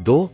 2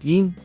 3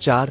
4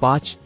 5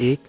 1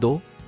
2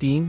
3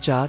4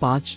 5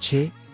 6